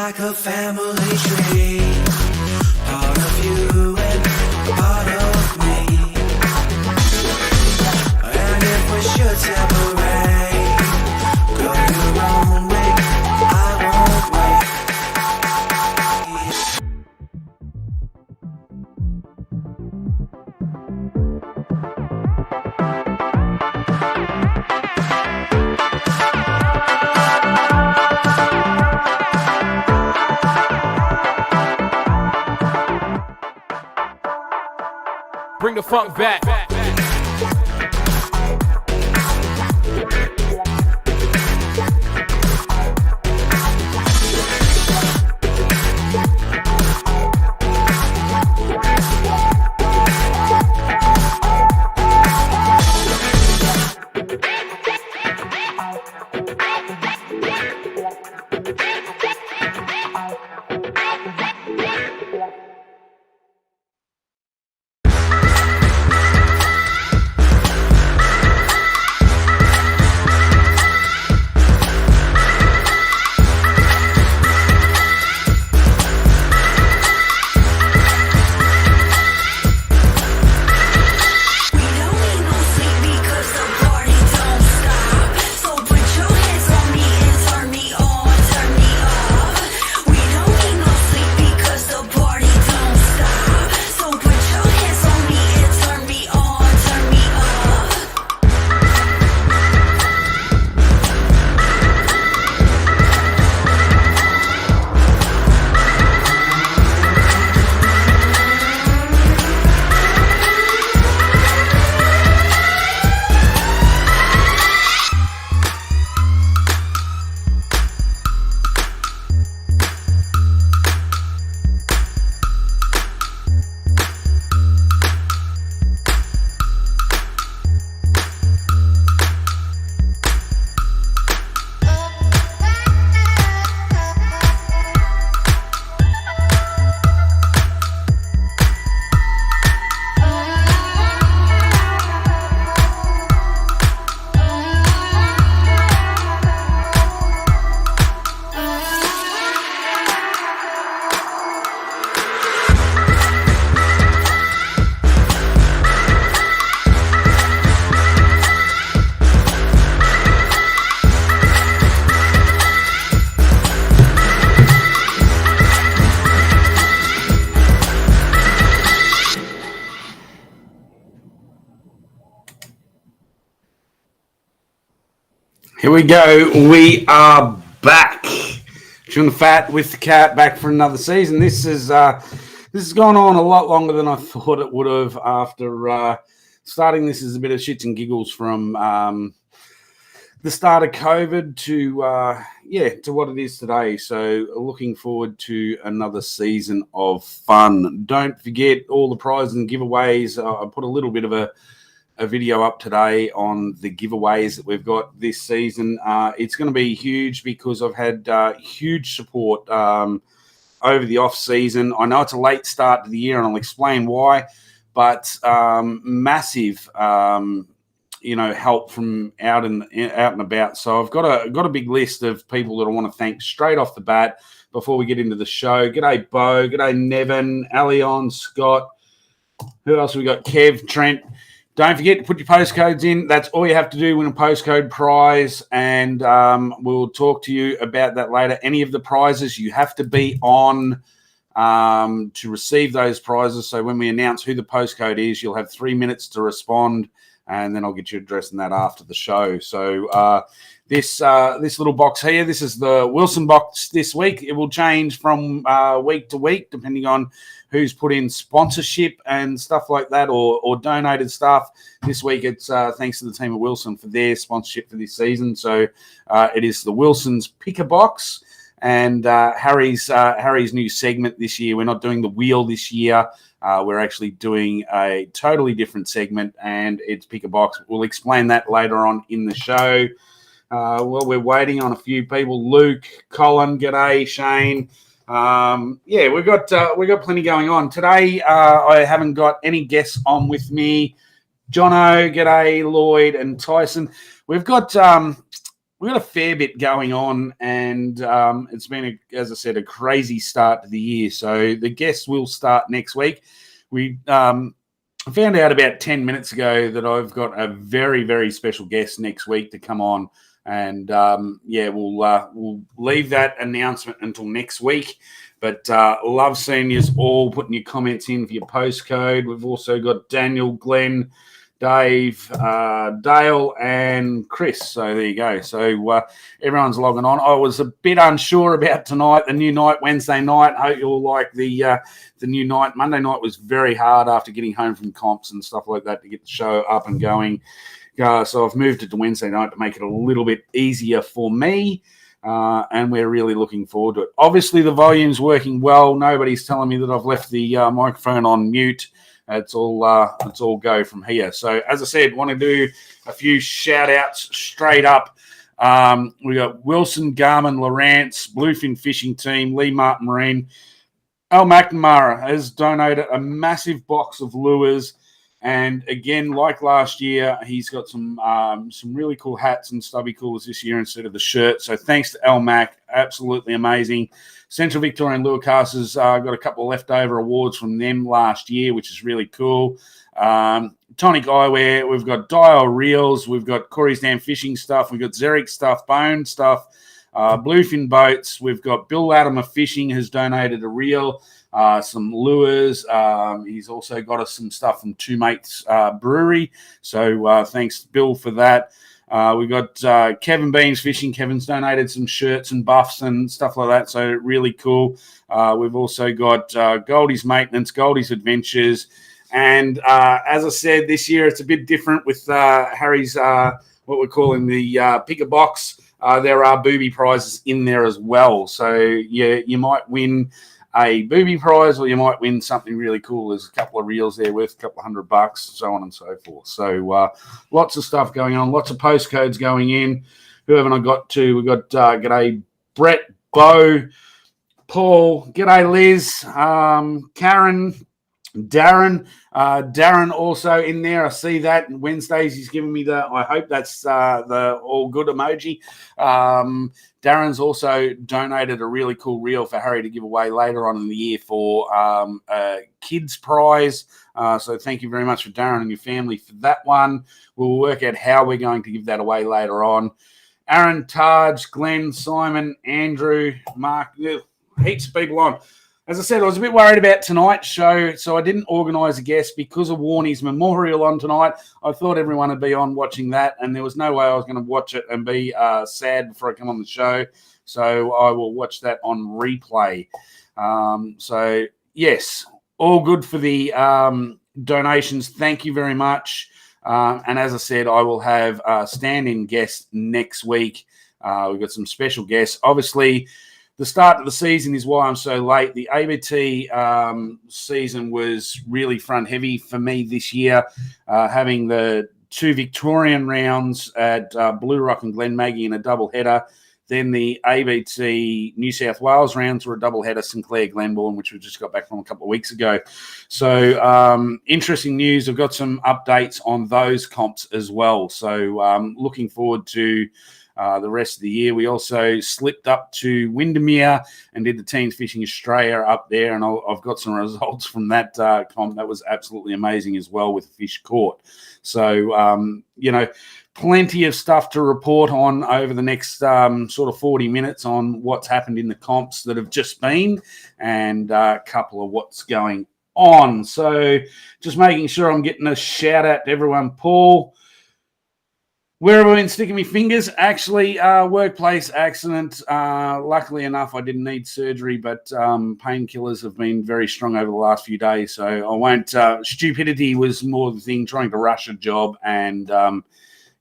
like a family tree, part of you and part of me. And if we should separate, go your own way, I won't wait. Bring the funk back. Here we go. We are back. Chewin the FAT with the cat, back for another season. This has gone on a lot longer than I thought it would have after starting this as a bit of shits and giggles from the start of COVID to what it is today. So looking forward to another season of fun. Don't forget all the prizes and giveaways. I put a little bit of a video up today on the giveaways that we've got this season. It's going to be huge because I've had huge support over the off season. I know it's a late start to the year, and I'll explain why, but massive, help from out and about. So I've got a big list of people that I want to thank straight off the bat before we get into the show. G'day Bo, g'day Nevin, Alion, Scott. Who else have we got? Kev, Trent. Don't forget to put your postcodes in. That's all you have to do, win a postcode prize, and we'll talk to you about that later. Any of the prizes, you have to be on to receive those prizes. So when we announce who the postcode is, you'll have 3 minutes to respond, and then I'll get you addressing that after the show. So this little box here, this is the Wilson box this week. It will change from week to week depending on who's put in sponsorship and stuff like that, or donated stuff. This week it's thanks to the team at Wilson for their sponsorship for this season. So it is the Wilson's Picker Box, and Harry's new segment this year. We're not doing the wheel this year. We're actually doing a totally different segment, and it's Pick a Box. We'll explain that later on in the show. Well, we're waiting on a few people. Luke, Colin, g'day, Shane. We've got plenty going on today. I haven't got any guests on with me. Jono, g'day, Lloyd and Tyson. We've got we've got a fair bit going on, and it's been, as I said, a crazy start to the year. So the guests will start next week. We found out about 10 minutes ago that I've got a very, very special guest next week to come on. And we'll leave that announcement until next week. But love seeing you all putting your comments in for your postcode. We've also got Daniel, Glenn, Dave, Dale, and Chris. So there you go. So everyone's logging on. I was a bit unsure about tonight, the new night, Wednesday night. I hope you all like the new night. Monday night was very hard after getting home from comps and stuff like that to get the show up and going. So I've moved it to Wednesday night to make it a little bit easier for me. And we're really looking forward to it. Obviously, the volume's working well. Nobody's telling me that I've left the microphone on mute. It's all go from here. So, as I said, want to do a few shout-outs straight up. We got Wilson, Garmin, Lawrence, Bluefin Fishing Team, Lee Martin Marine. Al McNamara has donated a massive box of lures. And again, like last year, he's got some really cool hats and stubby coolers this year instead of the shirt. So thanks to Al Mac, absolutely amazing. Central Victorian Lure Casters got a couple of leftover awards from them last year, which is really cool. Tonic Eyewear, we've got Dial Reels, we've got Corey's Dam Fishing stuff, we've got Xeric stuff, Bone stuff, Bluefin Boats. We've got Bill Latimer Fishing has donated a reel. Some lures. He's also got us some stuff from Two Mates Brewery. So thanks, Bill, for that. We got Kevin Beans Fishing. Kevin's donated some shirts and buffs and stuff like that. So really cool. We've also got Goldie's Maintenance, Goldie's Adventures. And as I said, this year it's a bit different with Harry's, what we're calling the pick a box. There are booby prizes in there as well. So you might win a booby prize, or you might win something really cool. There's a couple of reels there worth a couple of $100, so on and so forth. So lots of stuff going on, lots of postcodes going in. Who haven't I got to? We've got g'day Brett, Bo, Paul, g'day Liz, Karen, Darren. Darren also in there. I see that Wednesdays he's giving me the, I hope that's the all good emoji. Darren's also donated a really cool reel for Harry to give away later on in the year for a kids prize. So thank you very much for Darren and your family for that one. We'll work out how we're going to give that away later on. Aaron, Taj, Glenn, Simon, Andrew, Mark, heaps of people on. As I said, I was a bit worried about tonight's show, so I didn't organise a guest because of Warnie's memorial on tonight. I thought everyone would be on watching that, and there was no way I was going to watch it and be sad before I come on the show. So I will watch that on replay. So, yes, all good for the donations. Thank you very much. And as I said, I will have a stand-in guest next week. We've got some special guests. Obviously, the start of the season is why I'm so late. The ABT season was really front heavy for me this year, having the two Victorian rounds at Blue Rock and Glen Maggie in a double header. Then the ABT New South Wales rounds were a double header, Sinclair Glenbourne, which we just got back from a couple of weeks ago. So interesting news. I've got some updates on those comps as well. So looking forward to the rest of the year. We also slipped up to Windermere and did the Teens Fishing Australia up there, and I've got some results from that comp. That was absolutely amazing as well with fish caught. So, plenty of stuff to report on over the next sort of 40 minutes on what's happened in the comps that have just been, and a couple of what's going on. So just making sure I'm getting a shout out to everyone. Paul, where have I been sticking my fingers? Actually, workplace accident. Luckily enough, I didn't need surgery, but painkillers have been very strong over the last few days. So I won't. Stupidity was more the thing, trying to rush a job, and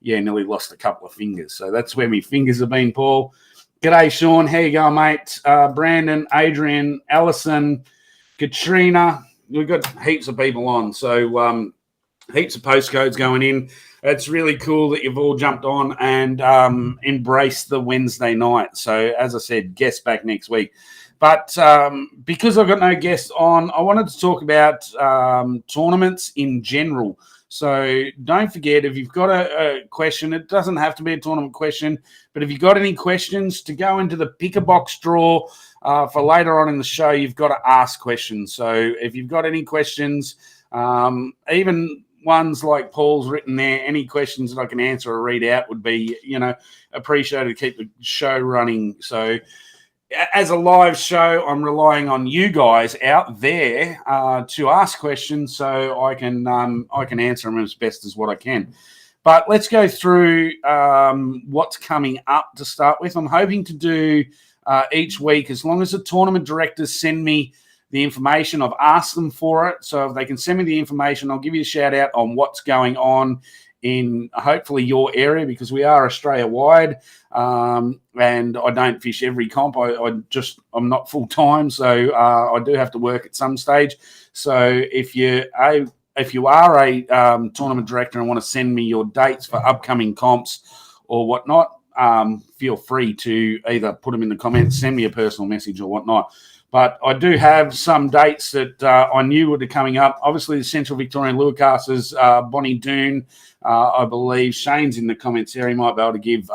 nearly lost a couple of fingers. So that's where my fingers have been, Paul. G'day, Sean. How you going, mate? Brandon, Adrian, Allison, Katrina. We've got heaps of people on. So heaps of postcodes going in. It's really cool that you've all jumped on and embraced the Wednesday night. So, as I said, guests back next week. But because I've got no guests on, I wanted to talk about tournaments in general. So don't forget, if you've got a question, it doesn't have to be a tournament question, but if you've got any questions to go into the pick a box draw for later on in the show, you've got to ask questions. So if you've got any questions, even ones like Paul's written there, any questions that I can answer or read out would be, appreciated to keep the show running. So as a live show, I'm relying on you guys out there to ask questions so I can answer them as best as what I can. But let's go through what's coming up to start with. I'm hoping to do each week, as long as the tournament directors send me the information. I've asked them for it, so if they can send me the information, I'll give you a shout out on what's going on in hopefully your area, because we are Australia wide, and I don't fish every comp. I'm not full time, so I do have to work at some stage. So if you are a tournament director and want to send me your dates for upcoming comps or whatnot, feel free to either put them in the comments, send me a personal message or whatnot. But I do have some dates that I knew were coming up. Obviously, the Central Victorian Lure Casters, Bonnie Doon, I believe. Shane's in the comments there. He might be able to give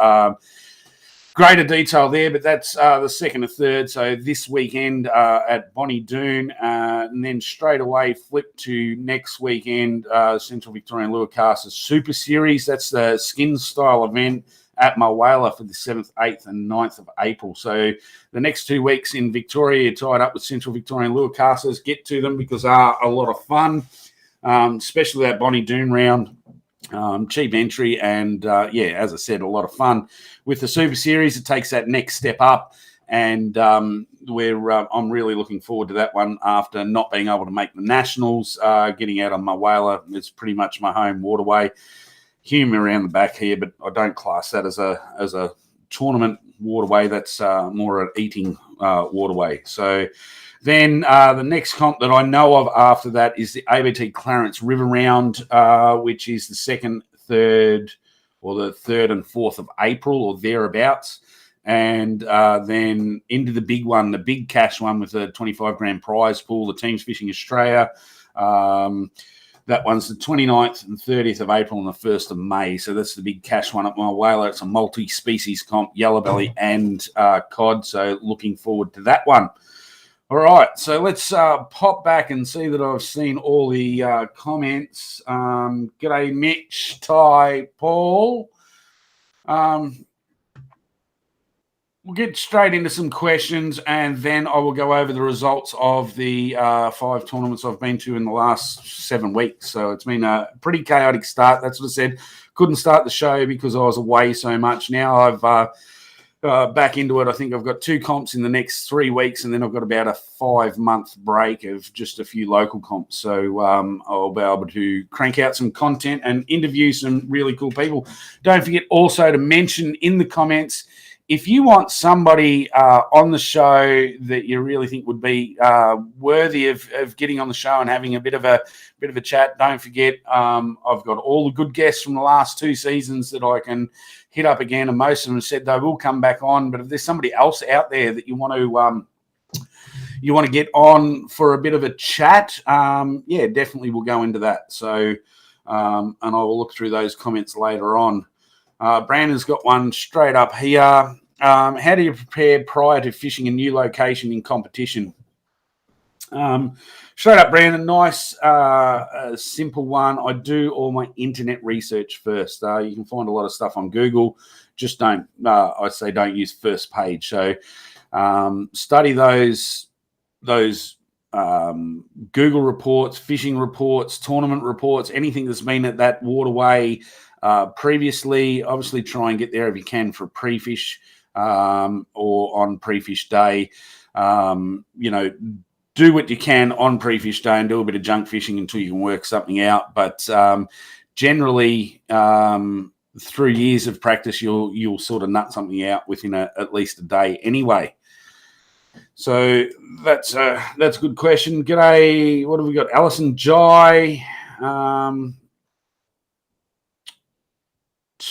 greater detail there, but that's the 2nd and 3rd. So this weekend at Bonnie Doon, and then straight away flip to next weekend, Central Victorian Lure Casters Super Series. That's the skin style event at Mulwala for the 7th, 8th and 9th of April. So the next 2 weeks in Victoria, you're tied up with Central Victorian Lure Casters. Get to them because they are a lot of fun, especially that Bonnie Doon round. Cheap entry and, as I said, a lot of fun. With the Super Series, it takes that next step up, and I'm really looking forward to that one after not being able to make the Nationals. Getting out on Mulwala, it's pretty much my home waterway. Hume around the back here, but I don't class that as a tournament waterway. That's more an eating waterway. So then the next comp that I know of after that is the ABT Clarence River Round, which is the 2nd, 3rd, or the 3rd and 4th of April or thereabouts. And then into the big one, the big cash one with the 25 grand prize pool, the Teams Fishing Australia. That one's the 29th and 30th of April and the 1st of May. So that's the big cash one at Mulwala. It's a multi-species comp, yellow belly and cod. So looking forward to that one. All right, so let's pop back and see that I've seen all the comments. G'day, Mitch, Ty, Paul. We'll get straight into some questions, and then I will go over the results of the 5 tournaments I've been to in the last 7 weeks. So it's been a pretty chaotic start. That's what I said. Couldn't start the show because I was away so much. Now I've back into it. I think I've got 2 comps in the next 3 weeks, and then I've got about a 5-month break of just a few local comps. So I'll be able to crank out some content and interview some really cool people. Don't forget also to mention in the comments, if you want somebody on the show that you really think would be worthy of getting on the show and having a bit of a chat, don't forget I've got all the good guests from the last 2 seasons that I can hit up again, and most of them said they will come back on. But if there's somebody else out there that you want to get on for a bit of a chat, definitely we'll go into that. So and I will look through those comments later on. Brandon's got one straight up here. How do you prepare prior to fishing a new location in competition? Straight up, Brandon, nice, simple one. I do all my internet research first. You can find a lot of stuff on Google. Just don't use first page. So study those Google reports, fishing reports, tournament reports, anything that's been at that waterway previously. Obviously try and get there if you can for pre-fish or on pre-fish day. Do what you can on pre-fish day and do a bit of junk fishing until you can work something out. But generally, through years of practice, you'll sort of nut something out within at least a day anyway. So that's a good question. G'day. What have we got? Alison Jai.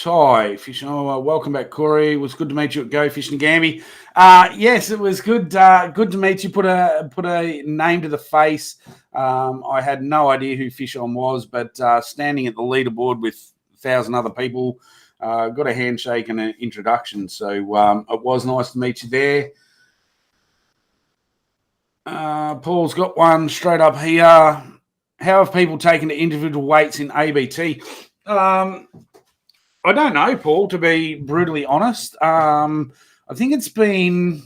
Ty fishing. Oh, welcome back, Corey. It was good to meet you at Go Fishing Gamby. Yes, it was good. Good to meet you. Put a name to the face. I had no idea who Fish On was, but standing at the leaderboard with 1,000 other people, got a handshake and an introduction. So it was nice to meet you there. Paul's got one straight up here. How have people taken to individual weights in ABT? I don't know, Paul, to be brutally honest. I think it's been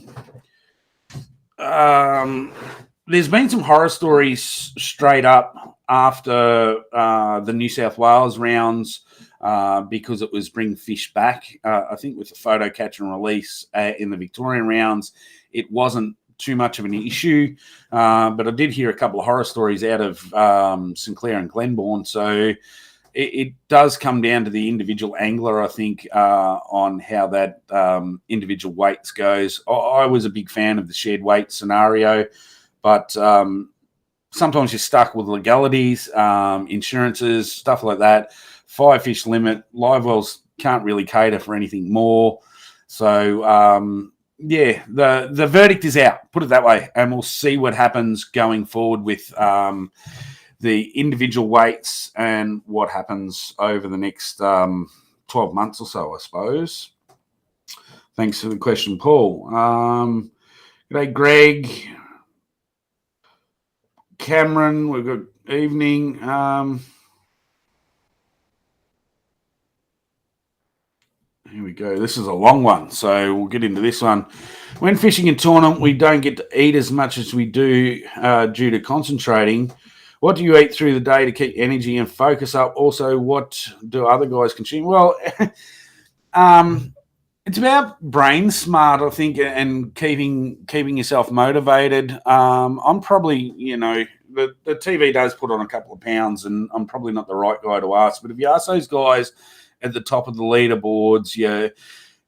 there's been some horror stories straight up after the New South Wales rounds because it was bring fish back. I think with the photo catch and release in the Victorian rounds, it wasn't too much of an issue. But I did hear a couple of horror stories out of Sinclair and Glenbourne. So it does come down to the individual angler, I think, on how that individual weights goes. I was a big fan of the shared weight scenario, but sometimes you're stuck with legalities, insurances, stuff like that. 5 fish limit. Live wells can't really cater for anything more. So, yeah, the verdict is out, put it that way, and we'll see what happens going forward with the individual weights and what happens over the next 12 months or so, I suppose. Thanks for the question, Paul. G'day, Greg. Cameron, we've got evening. Here we go. This is a long one, so we'll get into this one. When fishing in tournament, we don't get to eat as much as we do due to concentrating. What do you eat through the day to keep energy and focus up? Also, what do other guys consume? Well, it's about brain smart, I think, and keeping yourself motivated. I'm probably, the TV does put on a couple of pounds, and I'm probably not the right guy to ask. But if you ask those guys at the top of the leaderboards,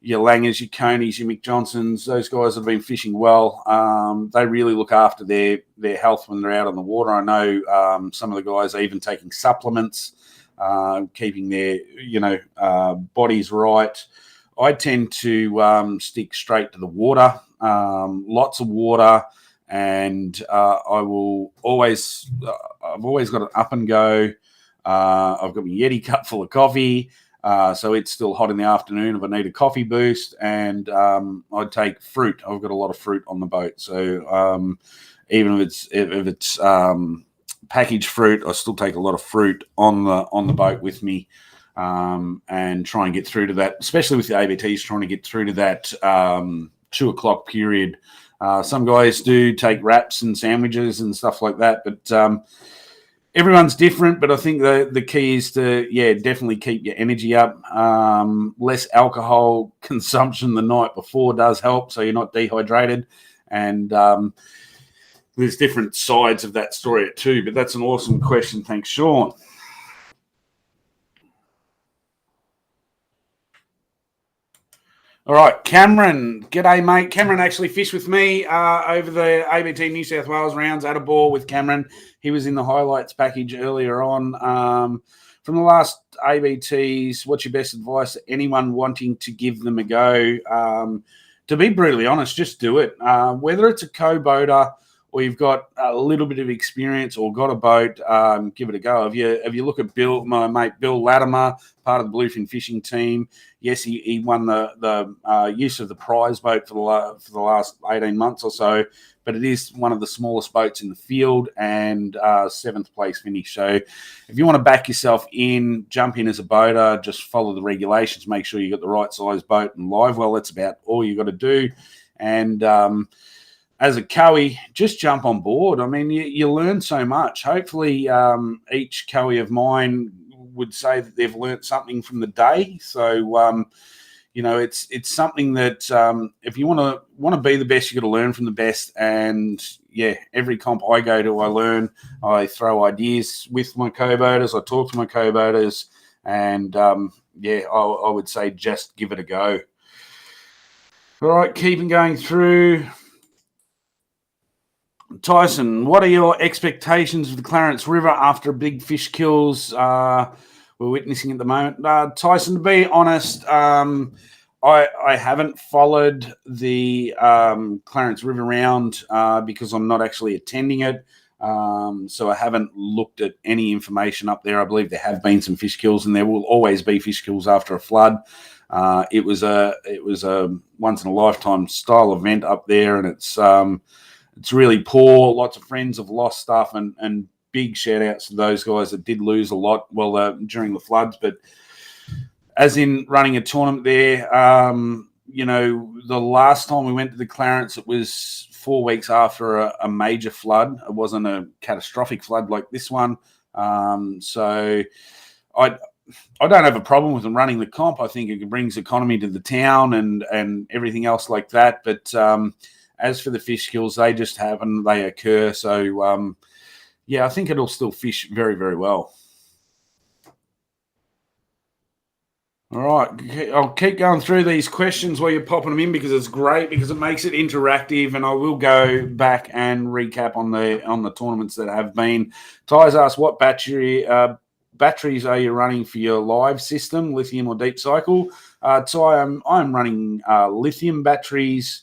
your Langers, your Coneys, your Mick Johnsons, those guys have been fishing well. They really look after their health when they're out on the water. I know some of the guys are even taking supplements, keeping their bodies right. I tend to stick straight to the water, lots of water, and I will always. I've always got an up and go. I've got my Yeti cup full of coffee. So it's still hot in the afternoon if I need a coffee boost, and I'd take fruit. I've got a lot of fruit on the boat, so even if it's packaged fruit, I still take a lot of fruit on the boat with me, and try and get through to that. Especially with the ABTs, trying to get through to that 2 o'clock period. Some guys do take wraps and sandwiches and stuff like that, but everyone's different, but I think the key is to, definitely keep your energy up. Less alcohol consumption the night before does help, so you're not dehydrated. And there's different sides of that story too, but that's an awesome question. Thanks, Sean. All right, Cameron. G'day, mate. Cameron actually fished with me over the ABT New South Wales rounds at a ball with Cameron. He was in the highlights package earlier on. From the last ABTs, what's your best advice to anyone wanting to give them a go? To be brutally honest, just do it. Whether it's a co-boater or you've got a little bit of experience or got a boat, give it a go. If you look at Bill, my mate Bill Latimer, part of the Bluefin fishing team, yes, he won the use of the prize boat for the last 18 months or so, but it is one of the smallest boats in the field and 7th place finish. So if you want to back yourself in, jump in as a boater, just follow the regulations, make sure you got the right size boat and live well. That's about all you got to do. And as a cowie, just jump on board. I mean, you learn so much. Hopefully, each cowie of mine would say that they've learned something from the day. So, it's something that if you want to be the best, you got to learn from the best. And every comp I go to, I learn. I throw ideas with my co-boaters. I talk to my co-boaters, and I would say just give it a go. All right, keeping going through. Tyson, what are your expectations of the Clarence River after big fish kills? we're witnessing at the moment. Tyson, to be honest, I haven't followed the Clarence River round because I'm not actually attending it. So I haven't looked at any information up there. I believe there have been some fish kills, and there will always be fish kills after a flood. It was a once in a lifetime style event up there, and it's really poor. Lots of friends have lost stuff, and big shout outs to those guys that did lose a lot during the floods. But as in running a tournament there, the last time we went to the Clarence, it was 4 weeks after a major flood. It wasn't a catastrophic flood like this one. So I don't have a problem with them running the comp. I think it brings economy to the town and everything else like that. But as for the fish kills, they just happen, they occur. So, I think it'll still fish very, very well. All right, I'll keep going through these questions while you're popping them in because it's great, because it makes it interactive, and I will go back and recap on the tournaments that have been. Ty's asked, what batteries are you running for your live system, lithium or deep cycle? Ty, I'm running lithium batteries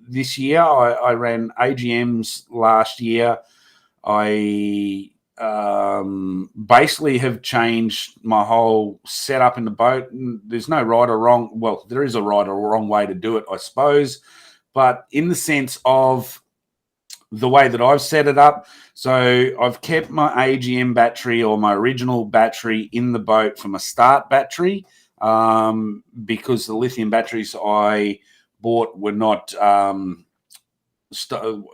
this year. I ran AGMs last year. I basically have changed my whole setup in the boat. There's no right or wrong. Well, there is a right or wrong way to do it, I suppose. But in the sense of the way that I've set it up, so I've kept my AGM battery or my original battery in the boat for my start battery because the lithium batteries I bought were not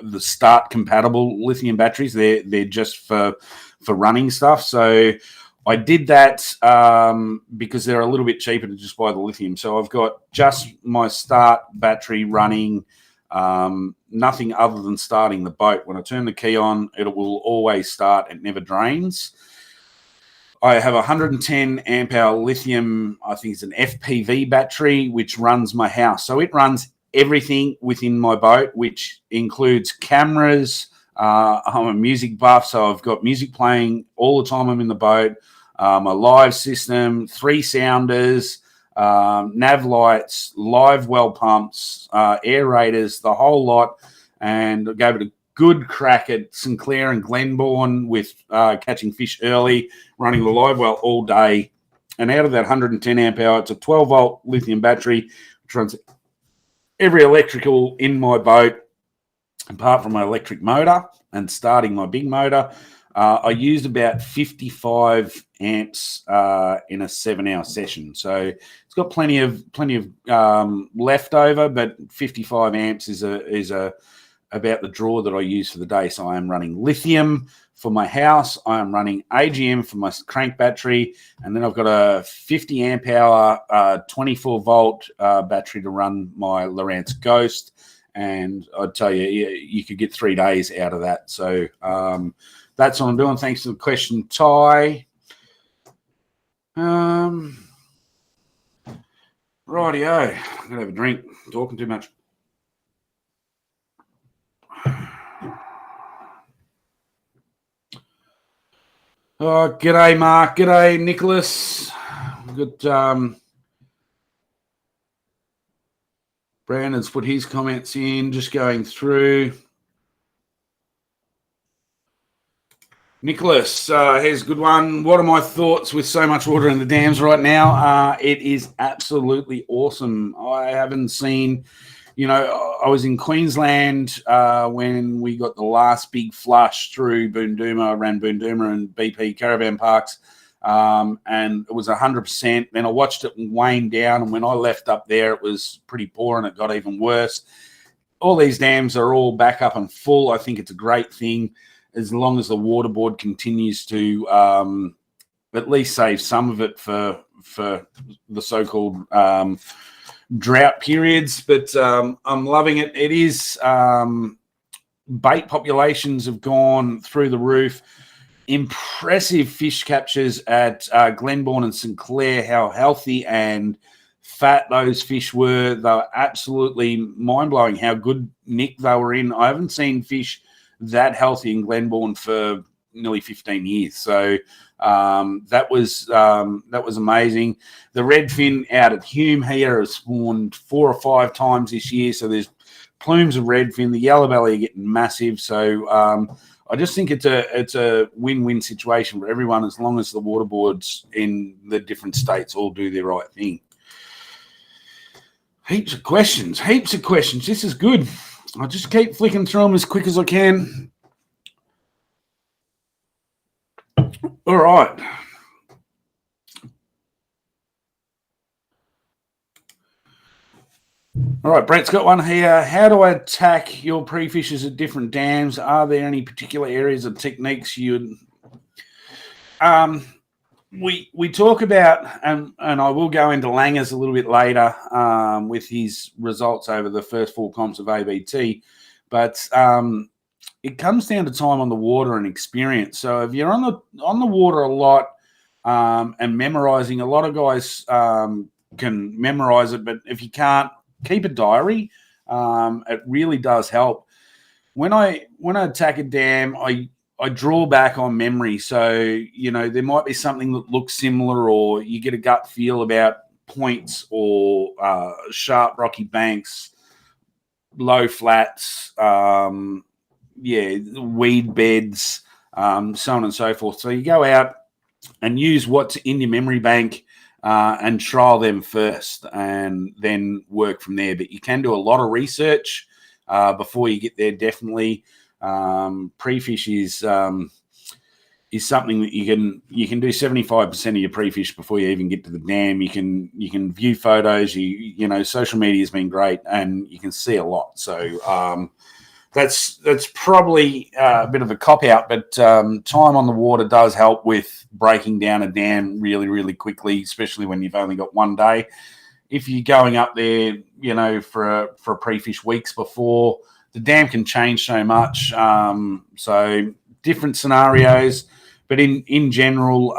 the start compatible lithium batteries. They're just for running stuff. So I did that because they're a little bit cheaper to just buy the lithium. So I've got just my start battery running, nothing other than starting the boat. When I turn the key on, it will always start. It never drains. I have a 110 amp hour lithium, I think it's an FPV battery, which runs my house. So it runs everything within my boat, which includes cameras. I'm a music buff, so I've got music playing all the time I'm in the boat. My live system, 3 sounders, nav lights, live well pumps, aerators, the whole lot. And I gave it a good crack at Sinclair and Glenbourne with catching fish early, running the live well all day. And out of that 110 amp hour, it's a 12 volt lithium battery, which runs every electrical in my boat, apart from my electric motor and starting my big motor. I used about 55 amps in a 7-hour session. So it's got plenty of leftover, but 55 amps is about the draw that I use for the day. So I am running lithium for my house. I am running AGM for my crank battery. And then I've got a 50 amp hour, 24 volt battery to run my Lowrance Ghost. And I'd tell you, you could get 3 days out of that. So that's what I'm doing. Thanks for the question, Ty. Rightio. I'm going to have a drink. Talking too much. Oh, g'day, Mark. G'day, Nicholas. We've got Brandon's put his comments in, just going through. Nicholas, here's a good one. What are my thoughts with so much water in the dams right now? It is absolutely awesome. I haven't seen, I was in Queensland when we got the last big flush through Boondooma. I ran Boondooma and BP caravan parks, and it was 100%. Then I watched it wane down, and when I left up there, it was pretty poor, and it got even worse. All these dams are all back up and full. I think it's a great thing, as long as the water board continues to at least save some of it for the so-called drought periods. But I'm loving it. It is bait populations have gone through the roof. Impressive fish captures at Glenbourne and Sinclair, how healthy and fat those fish were. They were absolutely mind-blowing how good nick they were in. I haven't seen fish that healthy in Glenbourne for nearly 15 years. So that was amazing. The redfin out at Hume here has spawned 4 or 5 times this year. So there's plumes of redfin. The yellow belly are getting massive. So I just think it's a win-win situation for everyone as long as the water boards in the different states all do their right thing. Heaps of questions. This is good. I'll just keep flicking through them as quick as I can. All right. All right, Brett's got one here. How do I attack your pre-fishes at different dams? Are there any particular areas or techniques you'd... We talk about, and I will go into Langers a little bit later with his results over the first 4 comps of ABT, but it comes down to time on the water and experience. So if you're on the water a lot and memorizing, a lot of guys can memorize it, but if you can't, keep a diary. It really does help. When I attack a dam, I draw back on memory. So, you know, there might be something that looks similar, or you get a gut feel about points or sharp rocky banks, low flats, weed beds, so on and so forth. So you go out and use what's in your memory bank and trial them first and then work from there. But you can do a lot of research before you get there, definitely. Pre-fish is something that you can do 75% of your pre-fish before you even get to the dam. You can view photos. You know, social media has been great, and you can see a lot. So that's probably a bit of a cop out, but time on the water does help with breaking down a dam really, really quickly, especially when you've only got 1 day. If you're going up there, you know, for a pre-fish weeks before, the dam can change so much. So different scenarios, but in general,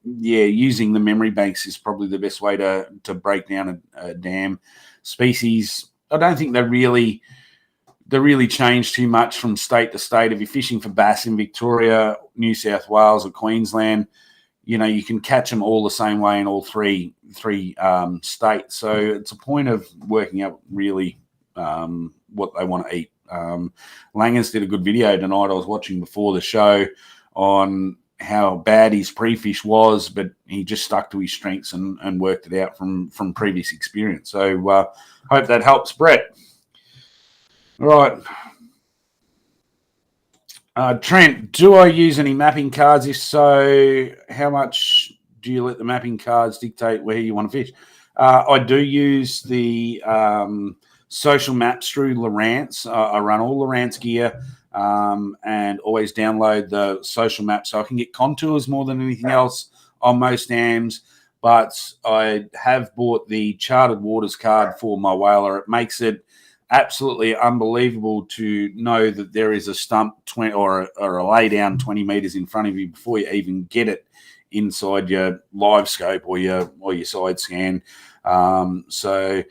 using the memory banks is probably the best way to break down a dam. Species, I don't think they really change too much from state to state. If you're fishing for bass in Victoria, New South Wales, or Queensland, you know, you can catch them all the same way in all three states. So it's a point of working out really what they want to eat. Langers did a good video tonight I was watching before the show on how bad his pre-fish was, but he just stuck to his strengths and worked it out from previous experience. So hope that helps, Brett. All right. Trent, do I use any mapping cards? If so, how much do you let the mapping cards dictate where you want to fish? I do use the social maps through Lowrance. I run all Lowrance gear and always download the social map so I can get contours more than anything else on most dams. But I have bought the Charted Waters card for my whaler. It makes it absolutely unbelievable to know that there is a stump 20 or a lay down 20 meters in front of you before you even get it inside your live scope or your side scan. So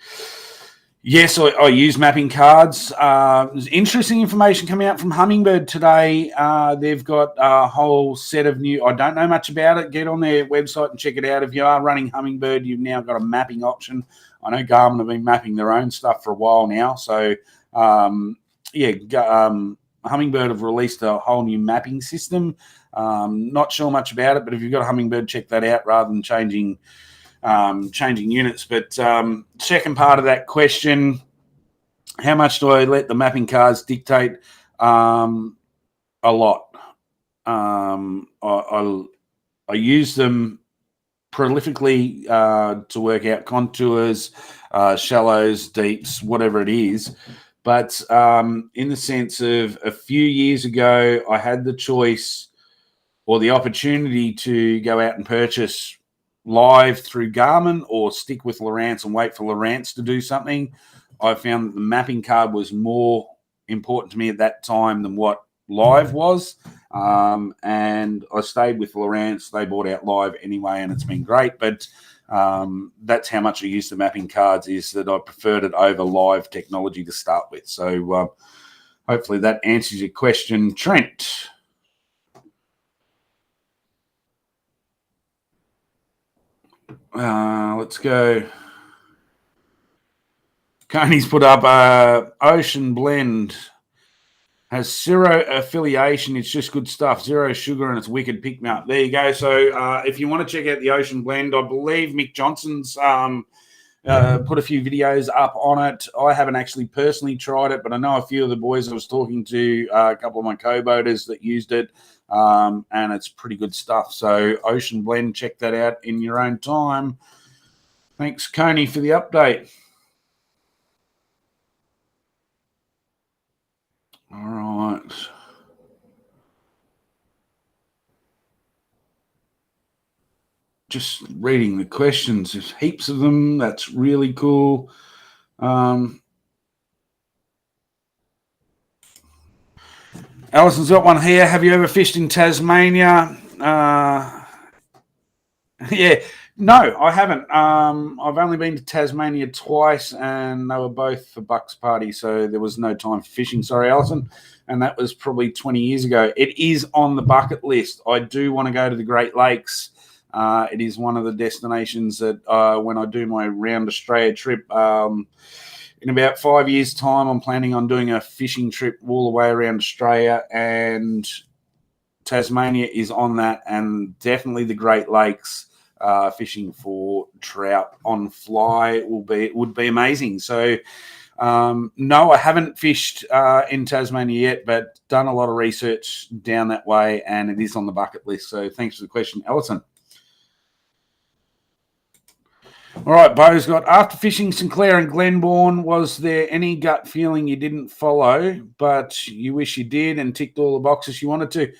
yes, I use mapping cards. There's interesting information coming out from Hummingbird today. They've got a whole set of new, I don't know much about it. Get on their website and check it out. If you are running Hummingbird, you've now got a mapping option. I know Garmin have been mapping their own stuff for a while now. So, Hummingbird have released a whole new mapping system. Not sure much about it, but if you've got a Hummingbird, check that out rather than changing units. But second part of that question, how much do I let the mapping cards dictate? A lot. I use them prolifically to work out contours, shallows, deeps, whatever it is. But in the sense of a few years ago, I had the choice or the opportunity to go out and purchase live through Garmin or stick with Lowrance and wait for Lowrance to do something. I found that the mapping card was more important to me at that time than what live was. And I stayed with Lowrance. They bought out live anyway, and it's been great. But that's how much I use the mapping cards, is that I preferred it over live technology to start with. So hopefully that answers your question, Trent. Let's go. Coney's put up Ocean Blend. Has zero affiliation. It's just good stuff. Zero sugar and it's wicked. Pick me up. There you go. So if you want to check out the Ocean Blend, I believe Mick Johnson's put a few videos up on it. I haven't actually personally tried it, but I know a few of the boys I was talking to, a couple of my co-boaters that used it, and it's pretty good stuff. So Ocean Blend, check that out in your own time. Thanks, Coney, for the update. All right. Just reading the questions. There's heaps of them. That's really cool. Alison's got one here. Have you ever fished in Tasmania? Yeah. No, I haven't. I've only been to Tasmania twice, and they were both for Bucks Party, so there was no time for fishing. Sorry, Alison. And that was probably 20 years ago. It is on the bucket list. I do want to go to the Great Lakes. It is one of the destinations that when I do my round Australia trip, in about 5 years' time, I'm planning on doing a fishing trip all the way around Australia, and Tasmania is on that, and definitely the Great Lakes. Fishing for trout on fly would be amazing. So no, I haven't fished in Tasmania yet, but done a lot of research down that way, and it is on the bucket list. So thanks for the question, Alison. All right, Bo's got, after fishing Sinclair and Glenbourne, was there any gut feeling you didn't follow, but you wish you did and ticked all the boxes you wanted to?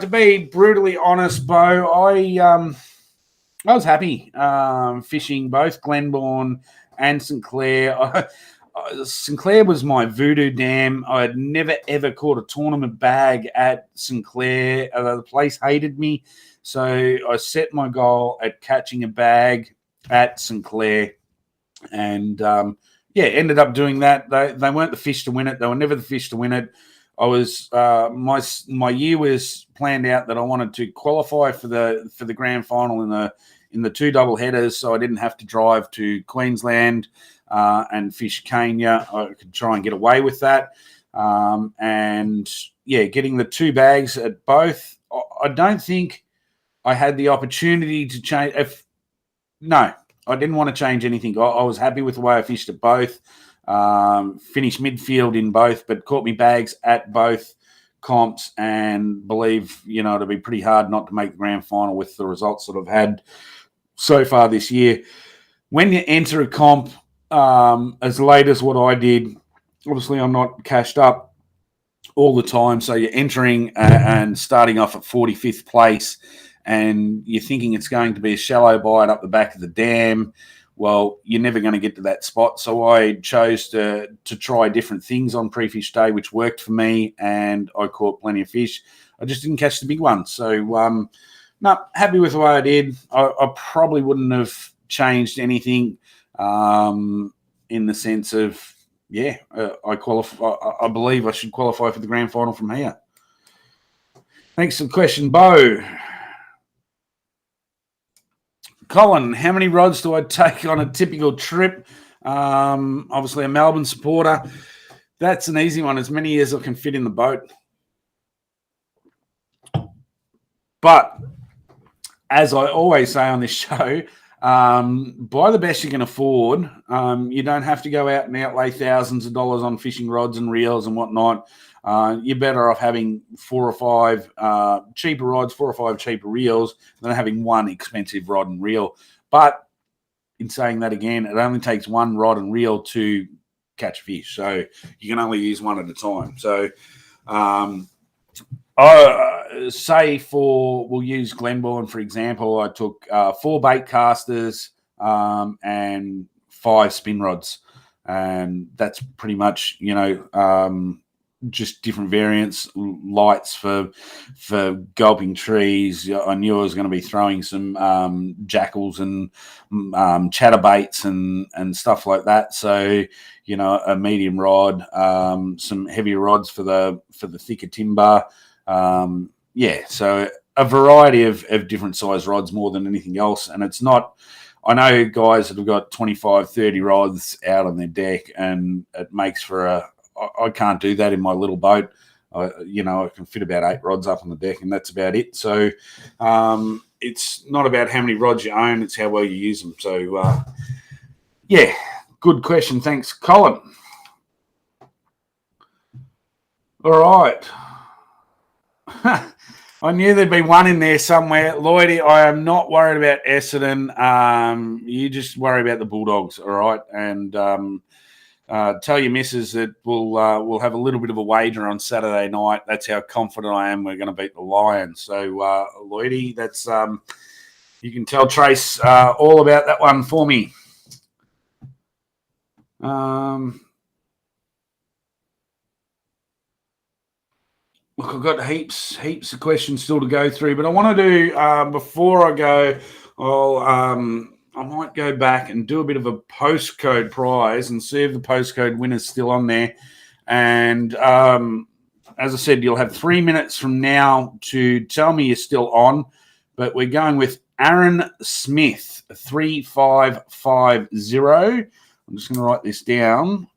To be brutally honest, Bo, I was happy fishing both Glenbourne and Sinclair. Sinclair was my voodoo dam. I had never, ever caught a tournament bag at Sinclair. The place hated me. So I set my goal at catching a bag at Sinclair. And, ended up doing that. They weren't the fish to win it. They were never the fish to win it. I was my year was planned out that I wanted to qualify for the grand final in the two double headers, so I didn't have to drive to Queensland and fish Kenya. I could try and get away with that. Getting the two bags at both, I don't think I had the opportunity to change. No, I didn't want to change anything. I was happy with the way I fished at both. Finished midfield in both, but caught me bags at both comps, and believe, it'll be pretty hard not to make the grand final with the results that I've had so far this year. When you enter a comp as late as what I did, obviously I'm not cashed up all the time, so you're entering and starting off at 45th place, and you're thinking it's going to be a shallow bite up the back of the dam. Well, you're never going to get to that spot. So I chose to try different things on pre-fish day, which worked for me, and I caught plenty of fish. I just didn't catch the big ones. So, not happy with the way I did. I probably wouldn't have changed anything in the sense of, I qualify. I believe I should qualify for the grand final from here. Thanks for the question, Bo. Colin, how many rods do I take on a typical trip? Obviously, a Melbourne supporter. That's an easy one. As many as I can fit in the boat. But as I always say on this show, buy the best you can afford. You don't have to go out and outlay thousands of dollars on fishing rods and reels and whatnot. You're better off having 4 or 5 cheaper rods, 4 or 5 cheaper reels than having one expensive rod and reel. But in saying that again, it only takes one rod and reel to catch fish. So you can only use one at a time. So we'll use Glenbourne, for example. I took 4 bait casters and 5 spin rods. And that's pretty much, just different variants, lights for gulping trees. I knew I was going to be throwing some jackals and chatterbaits and stuff like that. So, a medium rod, some heavier rods for the thicker timber. So a variety of different size rods more than anything else. And it's not I know guys that have got 25, 30 rods out on their deck, and it makes for I can't do that in my little boat. I can fit about 8 rods up on the deck, and that's about it. So it's not about how many rods you own, it's how well you use them. So, yeah, good question. Thanks, Colin. All right. I knew there'd be one in there somewhere. Lloydie, I am not worried about Essendon. You just worry about the Bulldogs, all right? And tell your missus that we'll have a little bit of a wager on Saturday night. That's how confident I am we're going to beat the Lions. So, Lloydie, that's you can tell Trace all about that one for me. Look, I've got heaps of questions still to go through, but I want to do before I go, I might go back and do a bit of a postcode prize and see if the postcode winner's still on there. And as I said, you'll have 3 minutes from now to tell me you're still on. But we're going with Aaron Smith, 3550. I'm just going to write this down.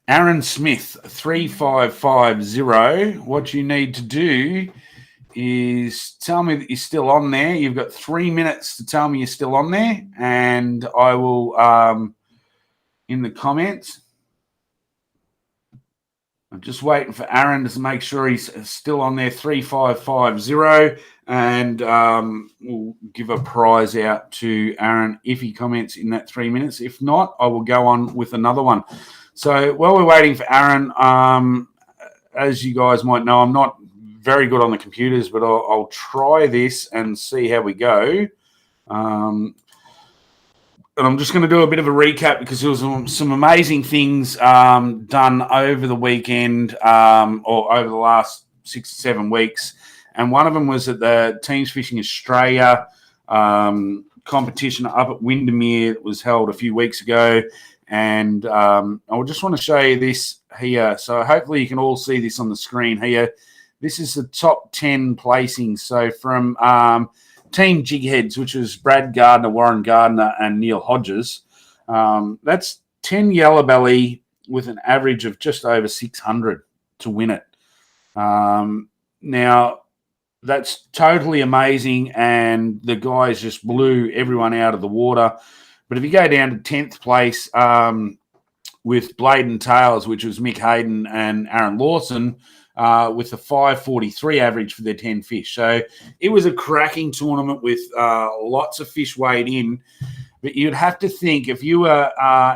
Aaron Smith, 3550. What you need to do is tell me that you're still on there. You've got 3 minutes to tell me you're still on there, and I will, in the comments, I'm just waiting for Aaron to make sure he's still on there, 3550, and we'll give a prize out to Aaron if he comments in that 3 minutes. If not, I will go on with another one. So while we're waiting for Aaron, as you guys might know, I'm not very good on the computers, but I'll try this and see how we go. And I'm just going to do a bit of a recap because there was some amazing things done over the weekend or over the last 6 or 7 weeks. And one of them was at the Teams Fishing Australia competition up at Windermere that was held a few weeks ago. And I just want to show you this here. So hopefully you can all see this on the screen here. This is the top 10 placings. So from Team Jigheads, which was Brad Gardner, Warren Gardner, and Neil Hodges, that's 10 yellow belly with an average of just over 600 to win it. Now, that's totally amazing, and the guys just blew everyone out of the water. But if you go down to 10th place with Blade and Tails, which was Mick Hayden and Aaron Lawson, with a 543 average for their 10 fish. So it was a cracking tournament with lots of fish weighed in. But you'd have to think if you were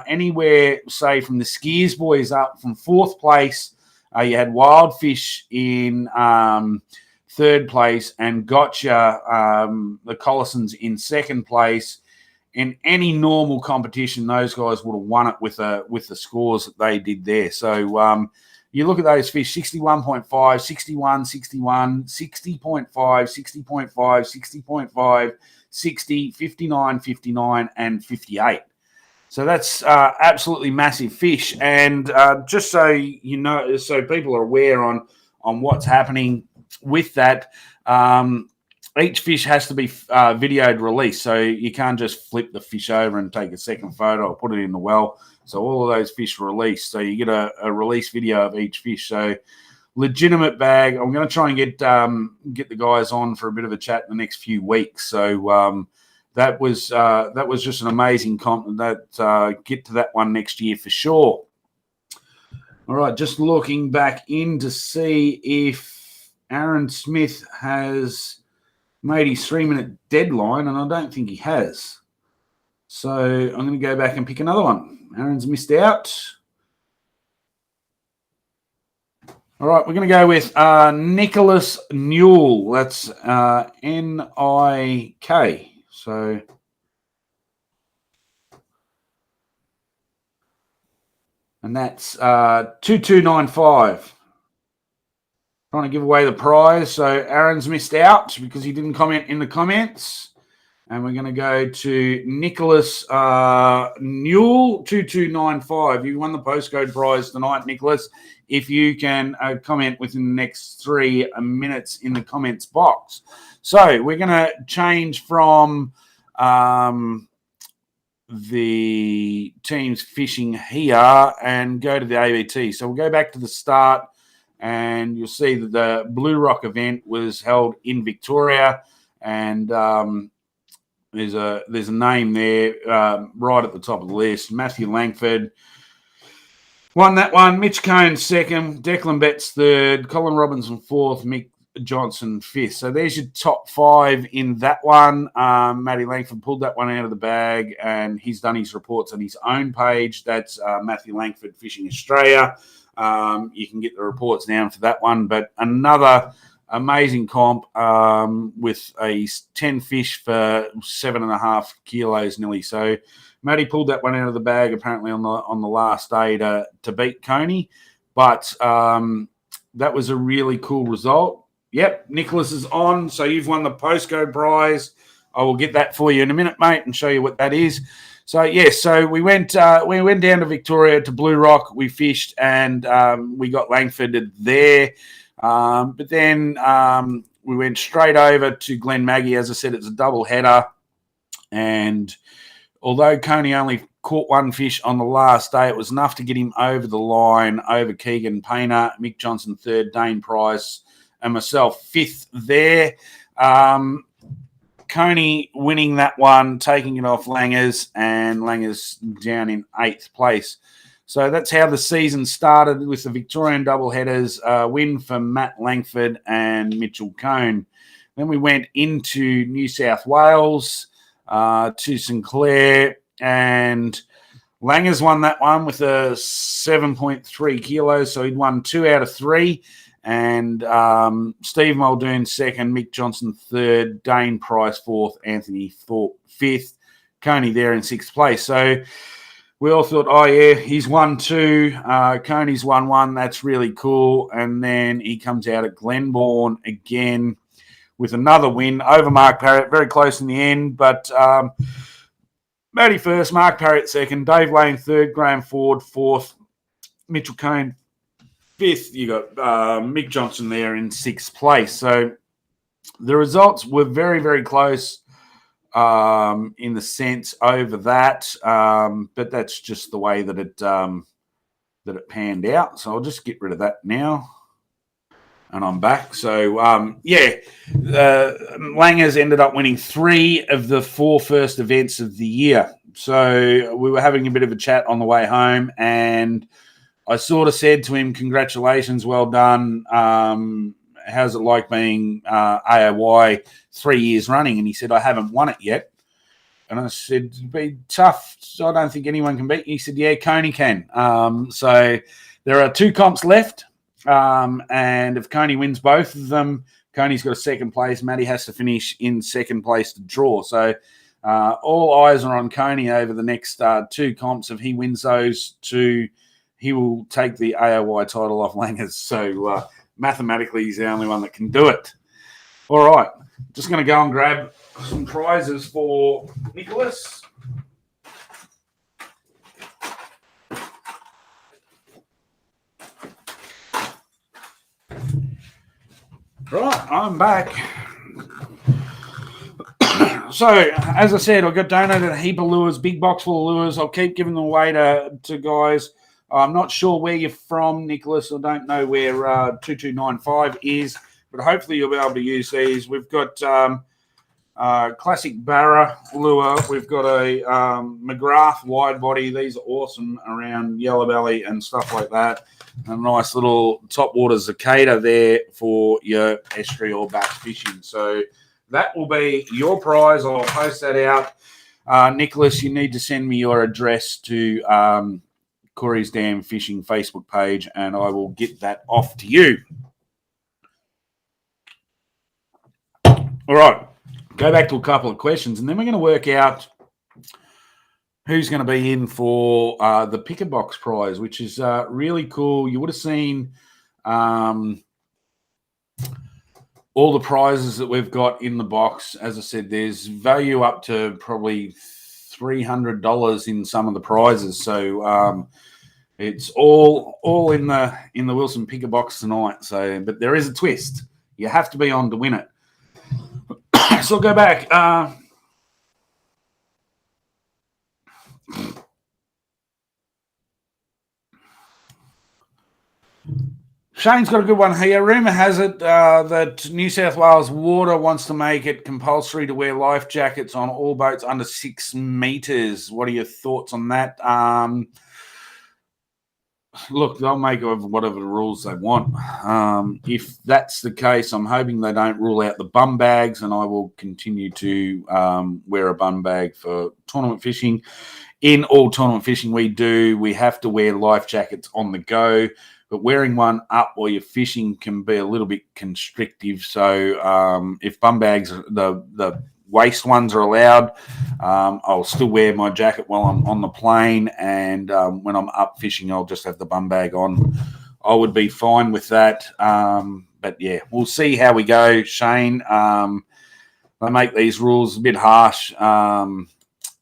anywhere, say, from the Skiers boys up from 4th place, you had Wild Fish in 3rd place and Gotcha, the Collisons, in 2nd place. In any normal competition, those guys would have won it with the scores that they did there. So you look at those fish, 61.5, 61, 61, 60.5, 60.5, 60.5, 60, 59, 59, and 58. So that's absolutely massive fish. And just so you know, so people are aware on what's happening with that, each fish has to be videoed release, so you can't just flip the fish over and take a second photo or put it in the well. So all of those fish are released, so you get a release video of each fish. So legitimate bag. I'm going to try and get the guys on for a bit of a chat in the next few weeks. So that was just an amazing comp. That get to that one next year for sure. All right, just looking back in to see if Aaron Smith has made his 3-minute deadline, and I don't think he has. So I'm going to go back and pick another one. Aaron's missed out. All right, we're going to go with Nicholas Newell. That's N-I-K. So and that's 2295. Trying to give away the prize. So Aaron's missed out because he didn't comment in the comments. And we're going to go to Nicholas Newell 2295. You won the postcode prize tonight, Nicholas. If you can comment within the next 3 minutes in the comments box. So we're going to change from the teams fishing here and go to the ABT. So we'll go back to the start, and you'll see that the Blue Rock event was held in Victoria, and there's a name there right at the top of the list. Matthew Langford won that one. Mitch Cohn second. Declan Betts third. Colin Robinson fourth. Mick Johnson fifth. So there's your top 5 in that one. Matty Langford pulled that one out of the bag, and he's done his reports on his own page. That's Matthew Langford Fishing Australia. You can get the reports down for that one. But another amazing comp with a 10 fish for 7.5 kilos nearly. So Matty pulled that one out of the bag apparently on the last day to beat Coney. But that was a really cool result. Yep, Nicholas is on. So you've won the postcode prize. I will get that for you in a minute, mate, and show you what that is. So, yes, so we went down to Victoria to Blue Rock. We fished, and we got Langford there. But then we went straight over to Glen Maggie. As I said, it's a double header. And although Coney only caught 1 fish on the last day, it was enough to get him over the line, over Keegan Painter, Mick Johnson third, Dane Price, and myself fifth there. Coney winning that one, taking it off Langers, and Langers down in 8th place. So that's how the season started with the Victorian doubleheaders, win for Matt Langford and Mitchell Cohn. Then we went into New South Wales to Sinclair, and Langers won that one with a 7.3 kilos, so he'd won 2 out of 3. And Steve Muldoon second, Mick Johnson third, Dane Price fourth, Anthony Thorpe fifth, Coney there in 6th place. So we all thought, oh, yeah, he's won 2. Coney's won 1. That's really cool. And then he comes out at Glenbourne again with another win over Mark Parrott. Very close in the end. But Matty first, Mark Parrott second, Dave Lane third, Graham Ford fourth, Mitchell Cohn fifth. You got Mick Johnson there in 6th place. So the results were very, very close in the sense over that, but that's just the way that it panned out. So I'll just get rid of that now, and I'm back. So Langers ended up winning 3 of the 4 first events of the year. So we were having a bit of a chat on the way home, and I sort of said to him, congratulations, well done. How's it like being AOY 3 years running? And he said, I haven't won it yet. And I said, it'd be tough. So I don't think anyone can beat you. He said, yeah, Coney can. So there are 2 comps left. And if Coney wins both of them, Coney's got a 2nd place. Matty has to finish in 2nd place to draw. So all eyes are on Coney over the next 2 comps. If he wins those 2, he will take the AOY title off Langers. So mathematically, he's the only one that can do it. All right. Just going to go and grab some prizes for Nicholas. Right, I'm back. So, as I said, I got donated a heap of lures, big box full of lures. I'll keep giving them away to guys. I'm not sure where you're from, Nicholas. I don't know where 2295 is, but hopefully you'll be able to use these. We've got classic Barra lure. We've got a McGrath wide body. These are awesome around Yellow Belly and stuff like that. A nice little topwater Cicada there for your estuary or bass fishing. So that will be your prize. I'll post that out. Nicholas, you need to send me your address to Corey's Dam Fishing Facebook page, and I will get that off to you. All right, go back to a couple of questions, and then we're going to work out who's going to be in for the Picker Box prize, which is really cool. You would have seen all all the prizes that we've got in the box. As I said, there's value up to probably $300 in some of the prizes. So it's all in the Wilson Picker box tonight. So, but there is a twist. You have to be on to win it. So I'll go back. Shane's got a good one here. Rumour has it that New South Wales Water wants to make it compulsory to wear life jackets on all boats under 6 metres. What are your thoughts on that? Look, they'll make whatever the rules they want. If that's the case, I'm hoping they don't rule out the bum bags, and I will continue to wear a bum bag for tournament fishing. In all tournament fishing we have to wear life jackets on the go. But wearing one up while you're fishing can be a little bit constrictive. So if bum bags, the waist ones are allowed, I'll still wear my jacket while I'm on the plane. And when I'm up fishing, I'll just have the bum bag on. I would be fine with that. But yeah, we'll see how we go, Shane. They make these rules a bit harsh on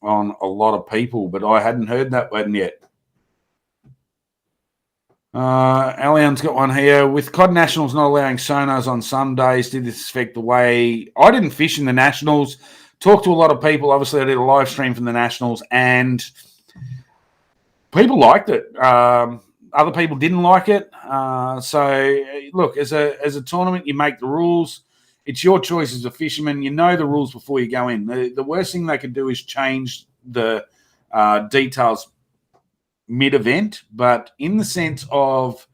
a lot of people, but I hadn't heard that one yet. Alion's got one here. With Cod Nationals not allowing sonars on some days, did this affect the way... I didn't fish in the Nationals. Talked to a lot of people. Obviously, I did a live stream from the Nationals, and people liked it. Other people didn't like it. So, look, as a tournament, you make the rules. It's your choice as a fisherman. You know the rules before you go in. The worst thing they could do is change the details mid-event, but in the sense of